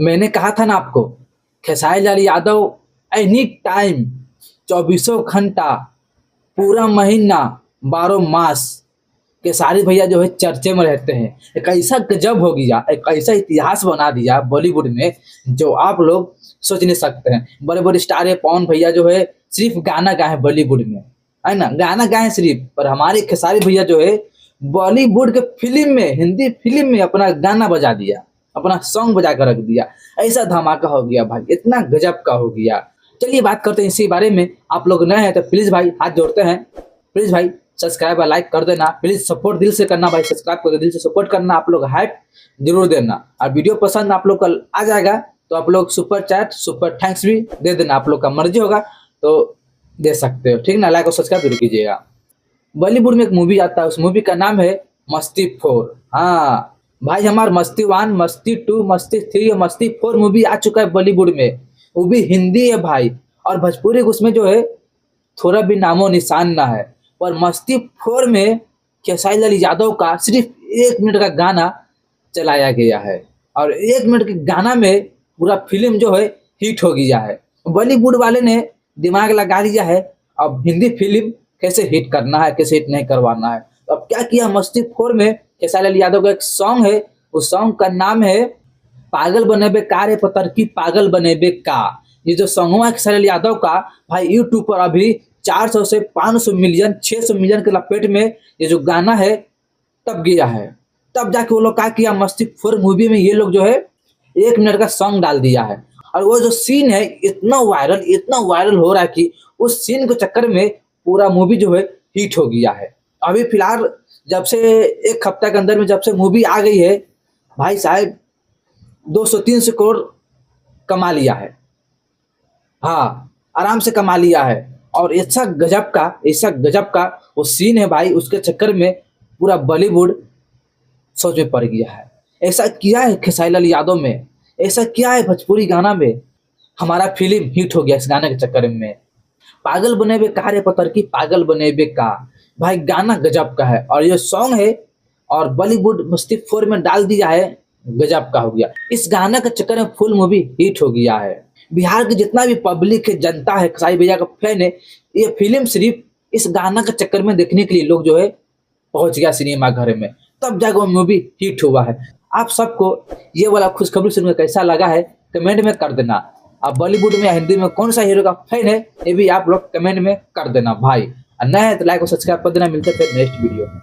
मैंने कहा था ना आपको, खेसारी लाल यादव एनी टाइम, चौबीसों घंटा, पूरा महीना, 12 मास खेसारी भैया जो है चर्चे में रहते हैं। एक ऐसा गजब हो गया, एक ऐसा इतिहास बना दिया बॉलीवुड में जो आप लोग सोच नहीं सकते हैं। बड़े बड़े स्टार है, पवन भैया जो है सिर्फ गाना गाए बॉलीवुड में, है ना, गाना गाए सिर्फ, पर हमारे खेसारी भैया जो है बॉलीवुड के फिल्म में, हिंदी फिल्म में अपना गाना बजा दिया, अपना सॉन्ग बजा कर रख दिया। ऐसा धमाका हो गया भाई, इतना गजब का हो गया। चलिए बात करते हैं इसी बारे में। आप लोग नए हैं तो प्लीज भाई हाथ जोड़ते हैं, प्लीज भाई सब्सक्राइब और लाइक कर देना, प्लीज सपोर्ट दिल से करना भाई, सब्सक्राइब करके दिल से सपोर्ट करना। आप लोग हाइप जरूर देना, और वीडियो पसंद आप लोग का आ जाएगा तो आप लोग सुपर चैट, सुपर थैंक्स भी दे देना। आप लोग का मर्जी होगा तो दे सकते हो, ठीक ना। लाइक और सब्सक्राइब जरूर कीजिएगा। बॉलीवुड में एक मूवी आता है, उस मूवी का नाम है मस्ती 4। हाँ भाई, हमार मस्ती 1, मस्ती 2, मस्ती 3 और मस्ती 4 मूवी आ चुका है बॉलीवुड में, वो भी हिंदी है भाई। और भोजपुरी उसमें जो है थोड़ा भी नामो निशान ना है। पर मस्ती 4 में खेसारी लाल यादव का सिर्फ 1 मिनट का गाना चलाया गया है, और 1 मिनट के गाना में पूरा फिल्म जो है हिट हो गया है। बॉलीवुड वाले ने दिमाग लगा लिया है अब हिंदी फिल्म कैसे हिट करना है, कैसे हिट नहीं करवाना है। तो अब क्या किया, मस्ती 4 में खेसारी लाल यादव का एक सॉन्ग है, उस सॉन्ग का नाम है पागल बनेबे का रे पतर की पागल बनेबे का। ये जो सॉन्ग है खेसारी लाल यादव का भाई, यूट्यूब पर अभी 400 से 500 मिलियन, 600 मिलियन के लपेट में ये जो गाना है तब गया है। तब जाके वो लोग क्या किया, मस्ती 4 मूवी में ये लोग जो है 1 मिनट का सॉन्ग डाल दिया है। और वो जो सीन है इतना वायरल हो रहा है कि उस सीन के चक्कर में पूरा मूवी जो है हिट हो गया है। अभी फिलहाल जब से 1 हफ्ते के अंदर में जब से मूवी आ गई है भाई साहब, 200-300 करोड़ कमा लिया है। हाँ, आराम से कमा लिया है। और ऐसा गजब का वो सीन है भाई, उसके चक्कर में पूरा बॉलीवुड सोच में पड़ गया है। ऐसा किया है खेसारी लाल यादव में, ऐसा किया है भोजपुरी गाना में, हमारा फिल्म हिट हो गया इस गाने के चक्कर में। पागल बनेबे का रे पतर की पागल बनेबे का, भाई गाना गजब का है। और ये सॉन्ग है और बॉलीवुड मस्ती 4 में डाल दिया है, गजब का हो गया। इस गाना के चक्कर में फुल मूवी हिट हो गया है। बिहार के जितना भी पब्लिक है, जनता है, खेसारी भैया का फैन है, ये फिल्म सिर्फ इस गाना के चक्कर में देखने के लिए लोग जो है पहुंच गया सिनेमा घर में, तब जाकर वो मूवी हिट हुआ है। आप सबको ये वाला खुशखबरी सुनकर कैसा लगा है कमेंट में कर देना। आप बॉलीवुड में या हिंदी में कौन सा हीरो का फैन है ये भी आप लोग कमेंट में कर देना भाई। और नए है तो लाइक और सब्सक्राइब कर देना। मिलते हैं फिर नेक्स्ट वीडियो में।